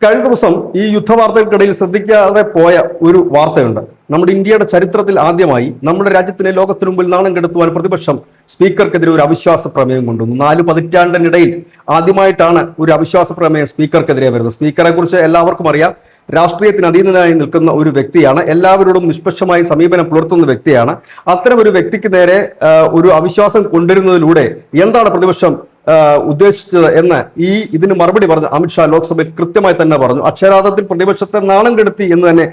കഴിഞ്ഞ ദിവസം ഈ യുദ്ധവാർത്തകൾക്കിടയിൽ ശ്രദ്ധിക്കാതെ പോയ ഒരു വാർത്തയുണ്ട്. നമ്മുടെ ഇന്ത്യയുടെ ചരിത്രത്തിൽ ആദ്യമായി നമ്മുടെ രാജ്യത്തിനെ ലോകത്തിനു മുമ്പിൽ നാണം കെടുത്തുവാൻ പ്രതിപക്ഷം സ്പീക്കർക്കെതിരെ ഒരു അവിശ്വാസ പ്രമേയം കൊണ്ടുവന്നു. 4 പതിറ്റാണ്ടിനിടയിൽ ആദ്യമായിട്ടാണ് ഒരു അവിശ്വാസ പ്രമേയം സ്പീക്കർക്കെതിരെ വരുന്നത്. സ്പീക്കറെ കുറിച്ച് എല്ലാവർക്കും അറിയാം. രാഷ്ട്രീയത്തിന് അതീതനായി നിൽക്കുന്ന ഒരു വ്യക്തിയാണ്. എല്ലാവരോടും നിഷ്പക്ഷമായി സമീപനം പുലർത്തുന്ന വ്യക്തിയാണ്. അത്തരം ഒരു വ്യക്തിക്ക് നേരെ ഒരു അവിശ്വാസം കൊണ്ടുവരുന്നതിലൂടെ എന്താണ് പ്രതിപക്ഷം ഉദ്ദേശിച്ചത് എന്ന് ഇതിന് മറുപടി പറഞ്ഞു അമിത്ഷാ ലോക്സഭയിൽ കൃത്യമായി തന്നെ പറഞ്ഞു. അക്ഷരാർത്ഥത്തിൽ പ്രതിപക്ഷത്തെ നാണം കെടുത്തി എന്ന് തന്നെ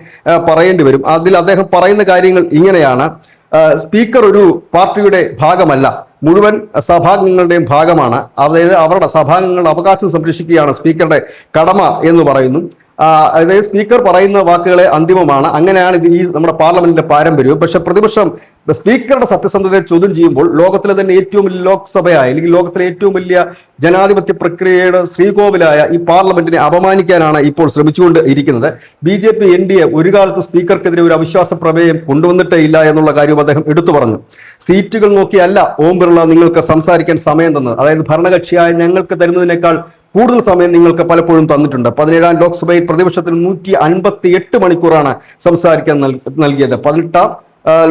പറയേണ്ടി വരും. അതിൽ അദ്ദേഹം പറയുന്ന കാര്യങ്ങൾ ഇങ്ങനെയാണ്: സ്പീക്കർ ഒരു പാർട്ടിയുടെ ഭാഗമല്ല, മുഴുവൻ സഭാംഗങ്ങളുടെയും ഭാഗമാണ്. അതായത് അവരുടെ സഭാംഗങ്ങളുടെ അവകാശം സംരക്ഷിക്കുകയാണ് സ്പീക്കറുടെ കടമ എന്ന് പറയുന്നു. അതായത് സ്പീക്കർ പറയുന്ന വാക്കുകളെ അന്തിമമാണ്. അങ്ങനെയാണ് നമ്മുടെ പാർലമെന്റിന്റെ പാരമ്പര്യവും. പക്ഷെ പ്രതിപക്ഷം സ്പീക്കറുടെ സത്യസന്ധതയെ ചോദ്യം ചെയ്യുമ്പോൾ ലോകത്തിലെ തന്നെ ഏറ്റവും വലിയ ലോക്സഭയായ അല്ലെങ്കിൽ ലോകത്തിലെ ഏറ്റവും വലിയ ജനാധിപത്യ പ്രക്രിയയുടെ ശ്രീകോവിലായ ഈ പാർലമെന്റിനെ അപമാനിക്കാനാണ് ഇപ്പോൾ ശ്രമിച്ചുകൊണ്ട് ഇരിക്കുന്നത്. BJP NDA ഒരു കാലത്ത് സ്പീക്കർക്കെതിരെ ഒരു അവിശ്വാസ പ്രമേയം കൊണ്ടുവന്നിട്ടേ ഇല്ല എന്നുള്ള കാര്യം അദ്ദേഹം എടുത്തു പറഞ്ഞു. സീറ്റുകൾ നോക്കിയല്ല ഓം ബിർള നിങ്ങൾക്ക് സംസാരിക്കാൻ സമയം തന്നത്. അതായത് ഭരണകക്ഷിയായ ഞങ്ങൾക്ക് തരുന്നതിനേക്കാൾ കൂടുതൽ സമയം നിങ്ങൾക്ക് പലപ്പോഴും തന്നിട്ടുണ്ട്. 17ാം ലോക്സഭയിൽ പ്രതിപക്ഷത്തിന് 158 മണിക്കൂറാണ് സംസാരിക്കാൻ നൽകിയത്. 18ാം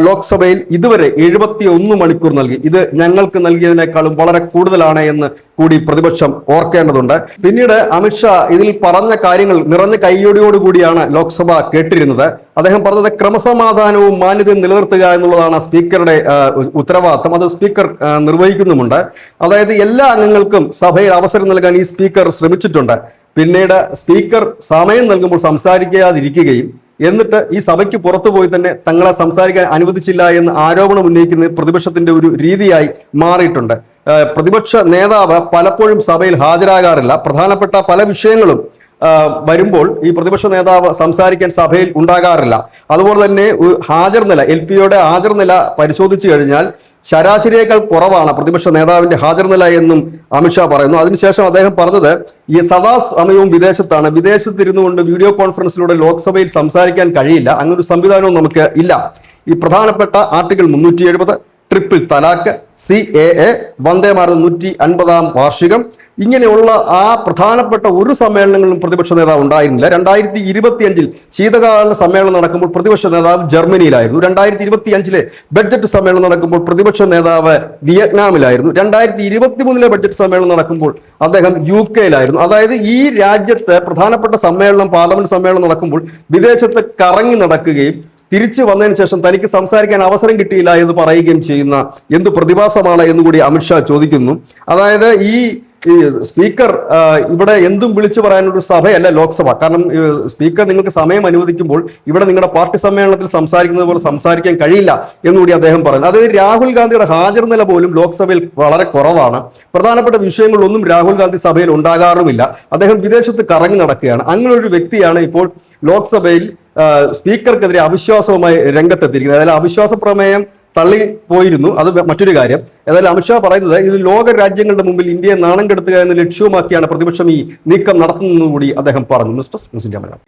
ലോക്സഭയിൽ ഇതുവരെ 71 മണിക്കൂർ നൽകി. ഇത് ഞങ്ങൾക്ക് നൽകിയതിനേക്കാളും വളരെ കൂടുതലാണ് എന്ന് കൂടി പ്രതിപക്ഷം ഓർക്കേണ്ടതുണ്ട്. പിന്നീട് അമിത്ഷാ ഇതിൽ പറഞ്ഞ കാര്യങ്ങൾ നിറഞ്ഞ കയ്യോടിയോടുകൂടിയാണ് ലോക്സഭ കേട്ടിരുന്നത്. അദ്ദേഹം പറഞ്ഞത് ക്രമസമാധാനവും മാന്യതയും നിലനിർത്തുക എന്നുള്ളതാണ് സ്പീക്കറുടെ ഉത്തരവാദിത്തം. അത് സ്പീക്കർ നിർവഹിക്കുന്നുമുണ്ട്. അതായത് എല്ലാ അംഗങ്ങൾക്കും സഭയിൽ അവസരം നൽകാൻ ഈ സ്പീക്കർ ശ്രമിച്ചിട്ടുണ്ട്. പിന്നീട് സ്പീക്കർ സമയം നൽകുമ്പോൾ സംസാരിക്കാതിരിക്കുകയും എന്നിട്ട് ഈ സഭയ്ക്ക് പുറത്തുപോയി തന്നെ തങ്ങളെ സംസാരിക്കാൻ അനുവദിച്ചില്ല എന്ന് ആരോപണം ഉന്നയിക്കുന്നത് പ്രതിപക്ഷത്തിന്റെ ഒരു രീതിയായി മാറിയിട്ടുണ്ട്. പ്രതിപക്ഷ നേതാവ് പലപ്പോഴും സഭയിൽ ഹാജരാകാറില്ല. പ്രധാനപ്പെട്ട പല വിഷയങ്ങളും വരുമ്പോൾ ഈ പ്രതിപക്ഷ നേതാവ് സംസാരിക്കാൻ സഭയിൽ ഉണ്ടാകാറില്ല. അതുപോലെ തന്നെ ഹാജർ നില LPയുടെ ഹാജർ നില പരിശോധിച്ചു കഴിഞ്ഞാൽ ശരാശരിയേക്കാൾ കുറവാണ് പ്രതിപക്ഷ നേതാവിന്റെ ഹാജർ നില എന്നും അമിത്ഷാ പറയുന്നു. അതിനുശേഷം അദ്ദേഹം പറഞ്ഞത് ഈ സദാ സമയവും വിദേശത്താണ്. വിദേശത്തിരുന്നു കൊണ്ട് വീഡിയോ കോൺഫറൻസിലൂടെ ലോക്സഭയിൽ സംസാരിക്കാൻ കഴിയില്ല. അങ്ങനൊരു സംവിധാനവും നമുക്ക് ഇല്ല. ഈ പ്രധാനപ്പെട്ട ആർട്ടിക്കിൾ 370, ട്രിപ്പിൾ തലാക്ക്, CAA, വന്ദേ ഭാരത് 150ാം വാർഷികം, ഇങ്ങനെയുള്ള ആ പ്രധാനപ്പെട്ട ഒരു സമ്മേളനങ്ങളിലും പ്രതിപക്ഷ നേതാവ് ഉണ്ടായിരുന്നില്ല. 2025 ശീതകാല സമ്മേളനം നടക്കുമ്പോൾ പ്രതിപക്ഷ നേതാവ് ജർമ്മനിയിലായിരുന്നു. 2025 ബഡ്ജറ്റ് സമ്മേളനം നടക്കുമ്പോൾ പ്രതിപക്ഷ നേതാവ് വിയറ്റ്നാമിലായിരുന്നു. 2023 ബഡ്ജറ്റ് സമ്മേളനം നടക്കുമ്പോൾ അദ്ദേഹം UK-യിലായിരുന്നു. അതായത് ഈ രാജ്യത്ത് പ്രധാനപ്പെട്ട സമ്മേളനം, പാർലമെന്റ് സമ്മേളനം നടക്കുമ്പോൾ വിദേശത്ത് കറങ്ങി നടക്കുകയും തിരിച്ചു വന്നതിന് ശേഷം തനിക്ക് സംസാരിക്കാൻ അവസരം കിട്ടിയില്ല എന്ന് പറയുകയും ചെയ്യുന്ന എന്ത് പ്രതിഭാസമാണ് എന്നുകൂടി അമിത്ഷാ ചോദിക്കുന്നു. അതായത് ഈ സ്പീക്കർ ഇവിടെ എന്തും വിളിച്ചു പറയാനൊരു സഭയല്ല ലോക്സഭ. കാരണം സ്പീക്കർ നിങ്ങൾക്ക് സമയം അനുവദിക്കുമ്പോൾ ഇവിടെ നിങ്ങളുടെ പാർട്ടി സമ്മേളനത്തിൽ സംസാരിക്കുന്നത് പോലെ സംസാരിക്കാൻ കഴിയില്ല എന്നുകൂടി അദ്ദേഹം പറയുന്നു. അതായത് രാഹുൽ ഗാന്ധിയുടെ ഹാജർ നില പോലും ലോക്സഭയിൽ വളരെ കുറവാണ്. പ്രധാനപ്പെട്ട വിഷയങ്ങളിലൊന്നും രാഹുൽ ഗാന്ധി സഭയിൽ ഉണ്ടാകാറുമില്ല. അദ്ദേഹം വിദേശത്ത് കറങ്ങി നടക്കുകയാണ്. അങ്ങനെ ഒരു വ്യക്തിയാണ് ഇപ്പോൾ ലോക്സഭയിൽ സ്പീക്കർക്കെതിരെ അവിശ്വാസവുമായി രംഗത്തെത്തിയിരിക്കുന്നത്. അതായത് അവിശ്വാസ പ്രമേയം തള്ളിപ്പോയിരുന്നു, അത് മറ്റൊരു കാര്യം. ഏതായാലും അമിത്ഷാ പറയുന്നത് ഇത് ലോക രാജ്യങ്ങളുടെ മുമ്പിൽ ഇന്ത്യയെ നാണം കെടുത്തുക എന്ന ലക്ഷ്യവുമാക്കിയാണ് പ്രതിപക്ഷം ഈ നീക്കം നടത്തുന്നതെന്ന് കൂടി അദ്ദേഹം പറഞ്ഞു. News desk news India Malayalam.